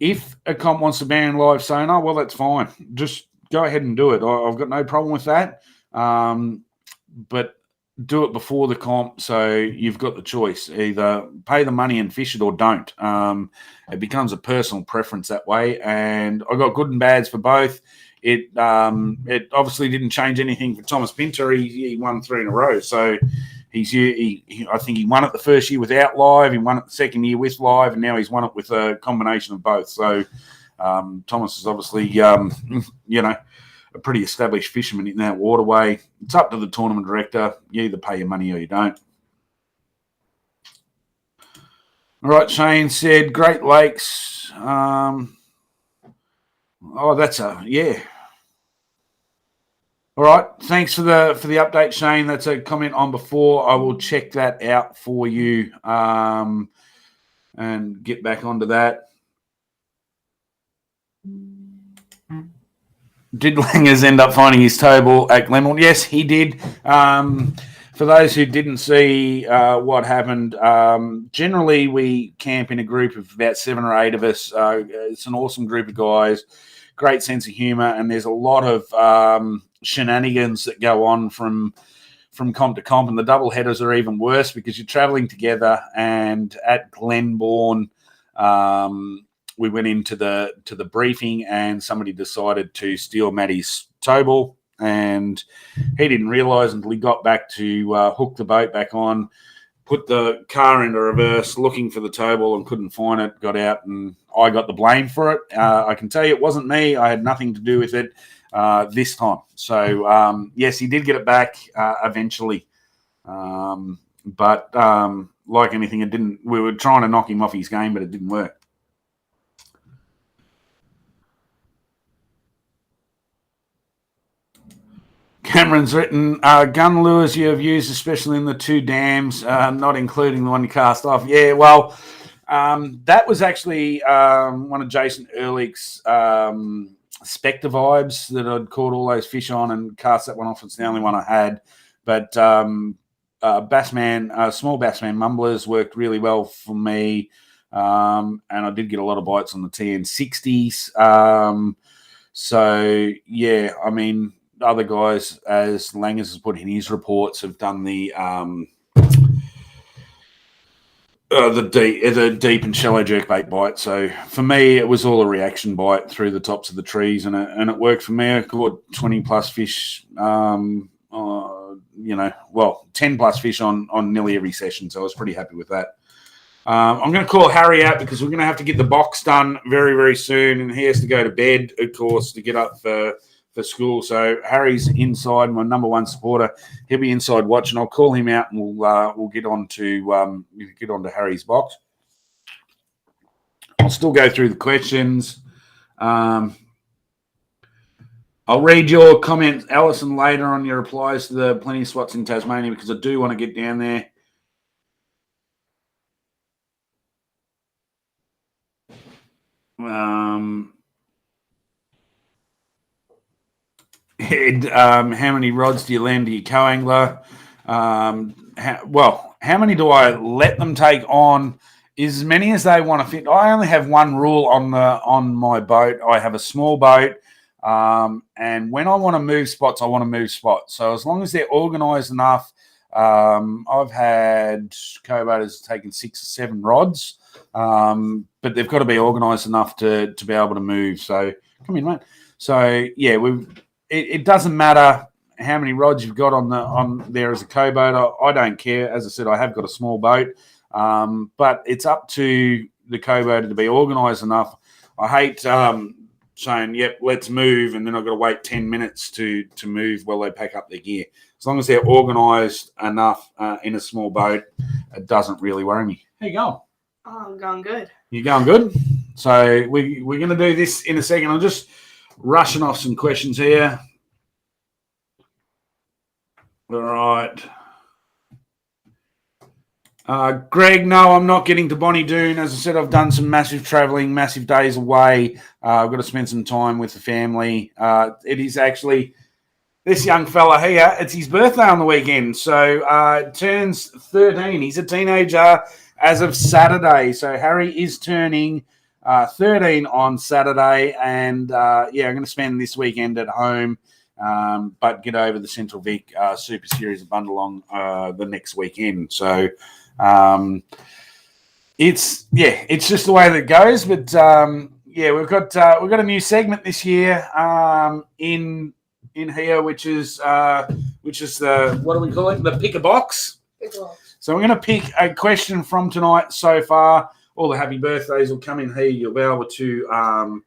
if a comp wants to ban live sonar, well, that's fine. Just go ahead and do it. I've got no problem with that. But do it before the comp, so you've got the choice. Either pay the money and fish it or don't. It becomes a personal preference that way, and I got good and bads for both. It obviously didn't change anything for Thomas Pinter. He won 3 in a row, so I think he won it the first year without live. He won it the second year with live, and now he's won it with a combination of both. So Thomas is obviously, a pretty established fisherman in that waterway. It's up to the tournament director. You either pay your money or you don't. All right, Shane said Great Lakes. Yeah. All right, thanks for the update, Shane. That's a comment on before. I will check that out for you and get back onto that. Did Langers end up finding his towball at Glenmore? Yes, he did. For those who didn't see what happened, generally we camp in a group of about 7 or 8 of us. It's an awesome group of guys, great sense of humour, and there's a lot of shenanigans that go on from comp to comp, and the double headers are even worse because you're travelling together. And at Glenbourne, we went into the briefing, and somebody decided to steal Matty's towball, and he didn't realise until he got back to hook the boat back on, put the car into reverse, looking for the towball and couldn't find it, got out, and I got the blame for it. I can tell you it wasn't me. I had nothing to do with it this time. So, yes, he did get it back eventually. But like anything, it didn't. We were trying to knock him off his game, but it didn't work. Cameron's written, gun lures you have used, especially in the 2 dams, not including the one you cast off. Yeah, well, that was actually one of Jason Ehrlich's Spectre vibes that I'd caught all those fish on and cast that one off. It's the only one I had. But Bassman, small Bassman mumblers worked really well for me. And I did get a lot of bites on the TN60s. So, yeah, I mean, other guys, as Langers has put in his reports, have done the deep and shallow jerkbait bite. So for me, it was all a reaction bite through the tops of the trees, and it worked for me. I caught 20 plus fish, 10 plus fish on nearly every session. So I was pretty happy with that. I'm going to call Harry out because we're going to have to get the box done very, very soon, and he has to go to bed, of course, to get up for school. So Harry's inside, my number one supporter. He'll be inside watching. I'll call him out, and we'll get on to Harry's box. I'll still go through the questions. I'll read your comments, Alison, later on your replies to the plenty of spots in Tasmania because I do want to get down there. How many rods do you lend to your co-angler? How many do I let them take on? As many as they want to fit. I only have one rule on my boat. I have a small boat, and when I want to move spots, I want to move spots. So as long as they're organised enough, I've had co-boaters taking 6 or 7 rods, but they've got to be organised enough to be able to move. So come in, mate. So yeah, it doesn't matter how many rods you've got on there as a co-boater. I don't care. As I said, I have got a small boat. But it's up to the co-boater to be organised enough. I hate saying, yep, let's move, and then I've got to wait 10 minutes to move while they pack up their gear. As long as they're organised enough in a small boat, it doesn't really worry me. How you going? Oh, I'm going good. You're going good? So we're going to do this in a second. I'm just rushing off some questions here. All right. Greg, no, I'm not getting to Bonnie Doon. As I said, I've done some massive travelling, massive days away. I've got to spend some time with the family. It is actually this young fella here. It's his birthday on the weekend. So turns 13. He's a teenager as of Saturday. So Harry is turning 13 on Saturday. And, I'm going to spend this weekend at home. But get over the Central Vic Super Series of Bundalong the next weekend. So it's just the way that it goes. But we've got a new segment this year in here, which is the, what do we call it? The pick a box. So we're going to pick a question from tonight so far. All the happy birthdays will come in here. You'll be able to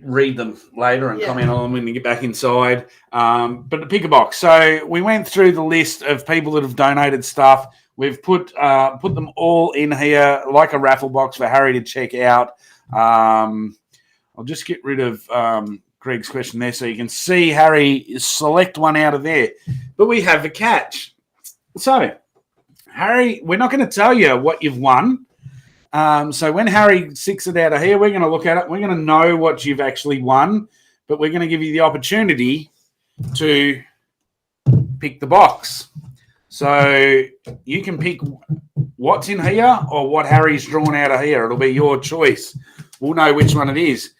read them later and comment on them when you get back inside. But to pick a box. So we went through the list of people that have donated stuff. We've put them all in here like a raffle box for Harry to check out. I'll just get rid of Greg's question there so you can see Harry select one out of there. But we have a catch. So, Harry, we're not going to tell you what you've won. So when Harry sticks it out of here, we're going to look at it. We're going to know what you've actually won, but we're going to give you the opportunity to pick the box. So you can pick what's in here or what Harry's drawn out of here. It'll be your choice. We'll know which one it is.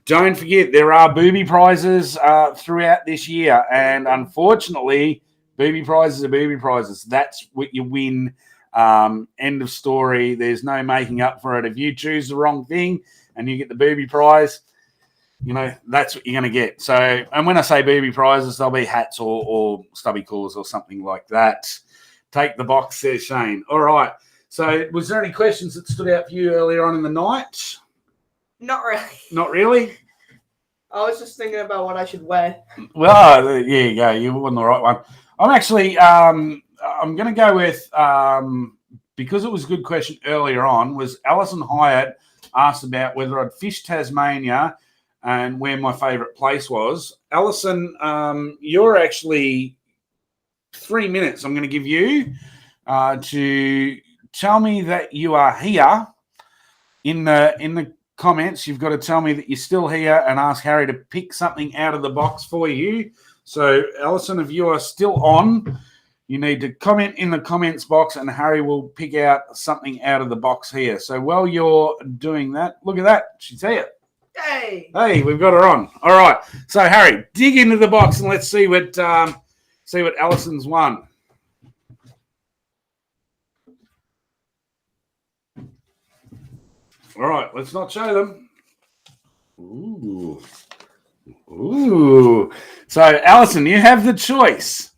Don't forget, there are booby prizes throughout this year, and unfortunately, booby prizes are booby prizes. That's what you win. End of story. There's no making up for it. If you choose the wrong thing and you get the booby prize, that's what you're going to get. So, and when I say booby prizes, they'll be hats or stubby coolers or something like that. Take the box, says Shane. All right. So, was there any questions that stood out for you earlier on in the night? Not really. Not really? I was just thinking about what I should wear. Well, there you go. You won the right one. I'm actually, I'm going to go with, because it was a good question earlier on, was Alison Hyatt asked about whether I'd fished Tasmania and where my favourite place was. Alison, you're actually 3 minutes I'm going to give you to tell me that you are here. In the comments, you've got to tell me that you're still here and ask Harry to pick something out of the box for you. So, Alison, if you are still on, you need to comment in the comments box and Harry will pick out something out of the box here. So while you're doing that, look at that. She's here. Hey, we've got her on. All right. So, Harry, dig into the box and let's see what Alison's won. All right, let's not show them. Ooh. So, Alison, you have the choice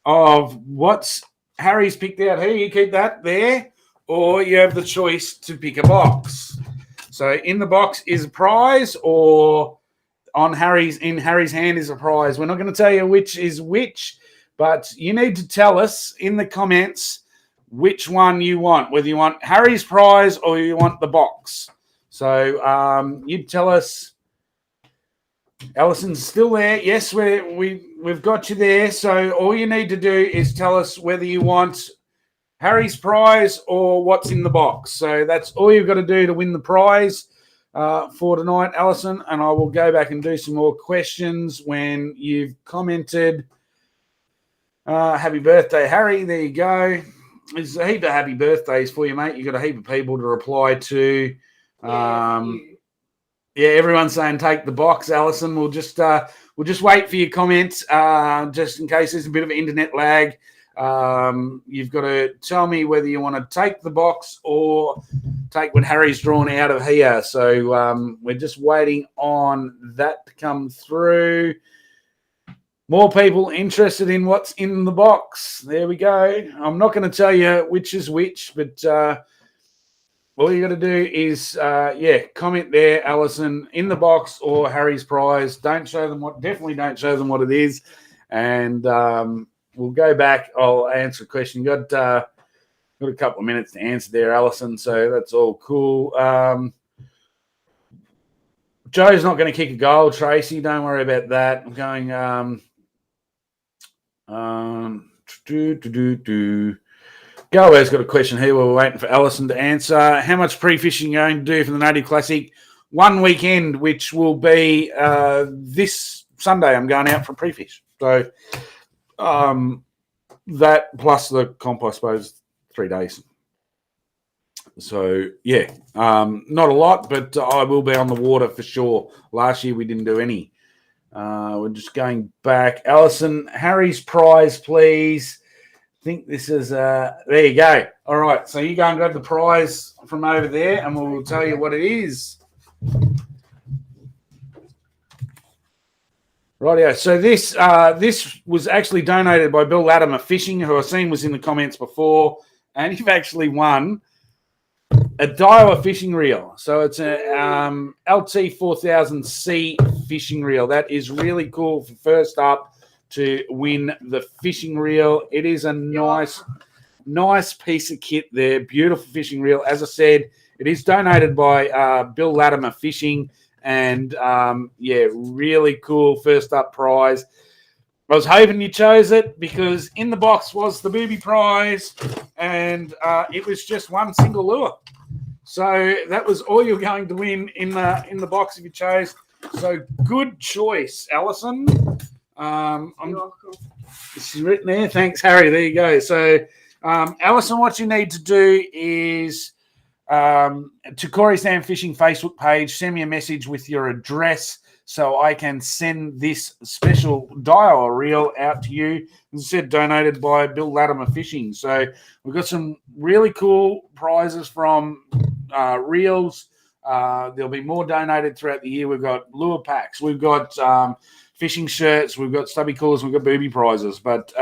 of what's Harry's picked out here. You keep that there, or you have the choice to pick a box. So in the box is a prize, or in Harry's hand is a prize. We're not going to tell you which is which, but you need to tell us in the comments which one you want, whether you want Harry's prize or you want the box. So you tell us. Allison's still there. Yes, we've got you there. So all you need to do is tell us whether you want Harry's prize or what's in the box. So that's all you've got to do to win the prize for tonight, Allison. And I will go back and do some more questions when you've commented. Happy birthday, Harry. There you go. There's a heap of happy birthdays for you, mate. You've got a heap of people to reply to. Yeah, everyone's saying take the box, Allison. We'll just wait for your comments, just in case there's a bit of internet lag. You've got to tell me whether you want to take the box or take what Harry's drawn out of here. So we're just waiting on that to come through. More people interested in what's in the box. There we go. I'm not going to tell you which is which, but all you got to do is, comment there, Allison, in the box or Harry's prize. Definitely don't show them what it is. And we'll go back. I'll answer a question. Got a couple of minutes to answer there, Allison. So that's all cool. Joe's not going to kick a goal, Tracy. Don't worry about that. I'm going, Galway's got a question here. We're waiting for Allison to answer. How much pre-fishing are you going to do for the Native Classic? One weekend, which will be this Sunday. I'm going out for pre-fish. So that plus the comp, I suppose, 3 days. So, yeah, not a lot, but I will be on the water for sure. Last year we didn't do any. We're just going back. Allison, Harry's prize, please. I think this is there you go. All right, so you go and grab the prize from over there and we'll tell you what it is. Rightio. So this was actually donated by Bill Latimer Fishing, who I've seen was in the comments before, and you've actually won a Daiwa fishing reel. So it's a LT 4000C fishing reel. That is really cool for first up to win the fishing reel. It is a nice piece of kit there. Beautiful fishing reel. As I said, it is donated by Bill Latimer Fishing. And, really cool first up prize. I was hoping you chose it because in the box was the booby prize and it was just one single lure. So that was all you're going to win in the box if you chose. So good choice, Allison. You're welcome. This is written there. Thanks, Harry. There you go. So, Allison, what you need to do is to Corey Sam Fishing Facebook page, send me a message with your address so I can send this special dial reel out to you. As I said, donated by Bill Latimer Fishing. So we've got some really cool prizes from reels. There'll be more donated throughout the year. We've got lure packs. We've got fishing shirts. We've got stubby coolers. We've got booby prizes. But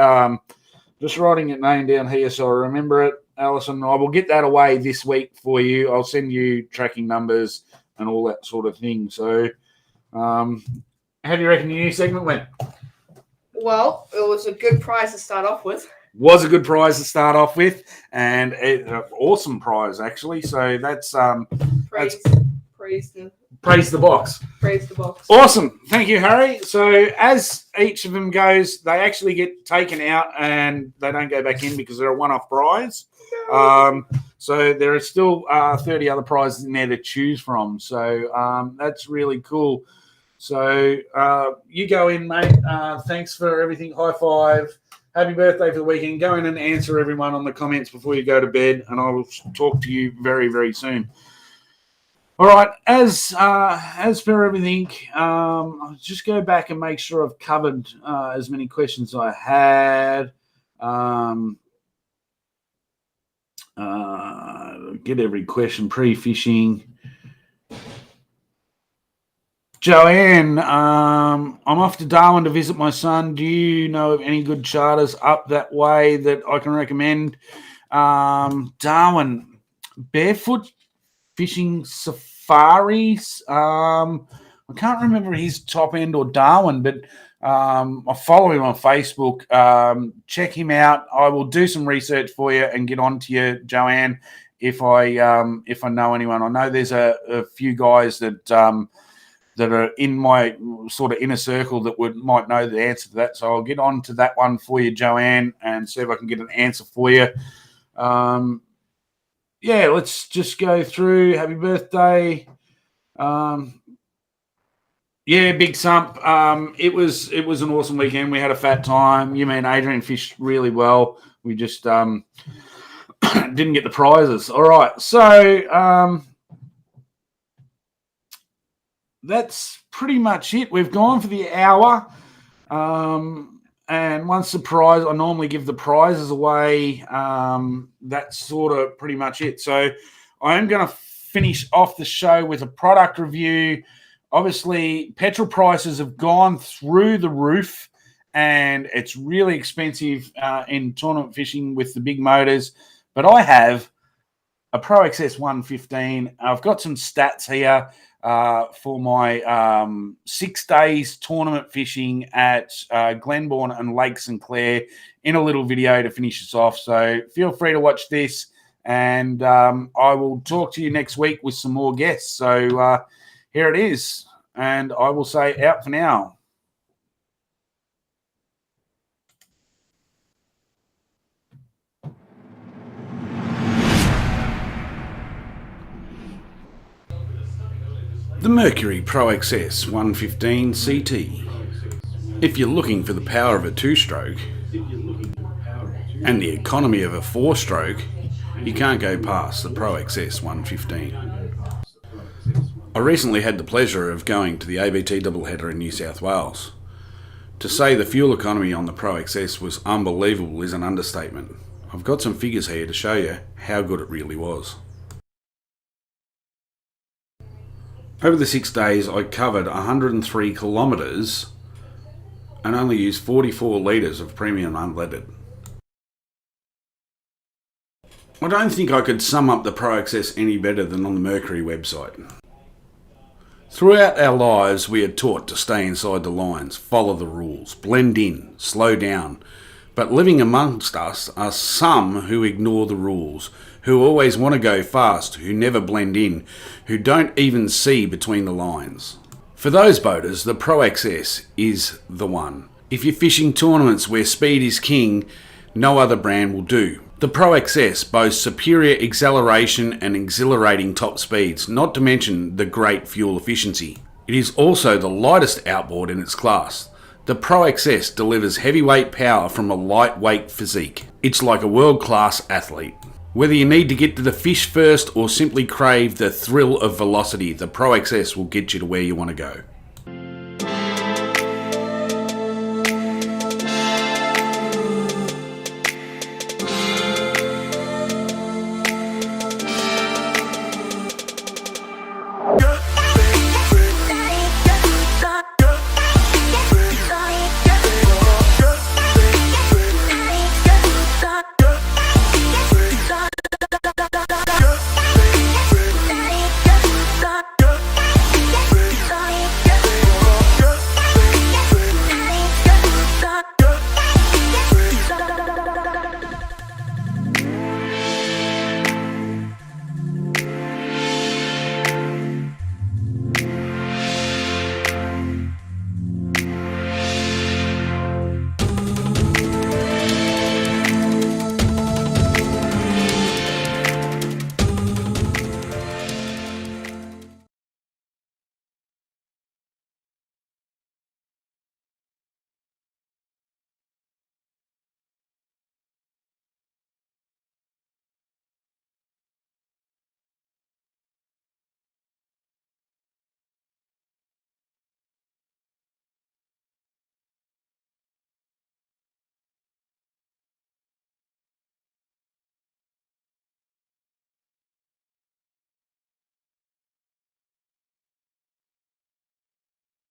just writing your name down here so I remember it, Allison. I will get that away this week for you. I'll send you tracking numbers and all that sort of thing. So how do you reckon your new segment went? Well, it was a good prize to start off with. Was a good prize to start off with, and an awesome prize, actually. So that's Praise the box. Praise the box. Awesome. Thank you, Harry. So as each of them goes, they actually get taken out and they don't go back in because they're a one-off prize. So there are still 30 other prizes in there to choose from. So that's really cool. So you go in, mate. Thanks for everything. High five. Happy birthday for the weekend. Go in and answer everyone on the comments before you go to bed, and I will talk to you very, very soon. All right, as per everything, I'll just go back and make sure I've covered as many questions as I had. Get every question pre-fishing. Joanne, I'm off to Darwin to visit my son. Do you know of any good charters up that way that I can recommend? Darwin, barefoot fishing safaris. I can't remember his top end or Darwin, but I follow him on Facebook. Check him out. I will do some research for you and get on to you, Joanne, if I know anyone. I know there's a few guys that are in my sort of inner circle that might know the answer to that. So I'll get on to that one for you, Joanne, and see if I can get an answer for you. Yeah, let's just go through. Happy birthday. Yeah, Big Sump. It was an awesome weekend. We had a fat time. You and Adrian fished really well. We just didn't get the prizes. All right, so that's pretty much it. We've gone for the hour. And once the prize, I normally give the prizes away. That's sort of pretty much it. So I am going to finish off the show with a product review. Obviously, petrol prices have gone through the roof, and it's really expensive in tournament fishing with the big motors. But I have a Pro XS 115. I've got some stats here for my 6 days tournament fishing at Glenbourne and Lake St. Clair in a little video to finish us off. So feel free to watch this, and I will talk to you next week with some more guests. So here it is, and I will say out for now. The Mercury Pro XS 115 CT. If you're looking for the power of a 2-stroke and the economy of a 4-stroke, you can't go past the Pro XS 115. I recently had the pleasure of going to the ABT doubleheader in New South Wales. To say the fuel economy on the Pro XS was unbelievable is an understatement. I've got some figures here to show you how good it really was. Over the 6 days, I covered 103 kilometres and only used 44 litres of premium unleaded. I don't think I could sum up the Pro XS any better than on the Mercury website. Throughout our lives, we are taught to stay inside the lines, follow the rules, blend in, slow down. But living amongst us are some who ignore the rules, who always want to go fast, who never blend in, who don't even see between the lines. For those boaters, the Pro XS is the one. If you're fishing tournaments where speed is king, no other brand will do. The Pro XS boasts superior acceleration and exhilarating top speeds, not to mention the great fuel efficiency. It is also the lightest outboard in its class. The Pro XS delivers heavyweight power from a lightweight physique. It's like a world-class athlete. Whether you need to get to the fish first or simply crave the thrill of velocity, the Pro XS will get you to where you want to go.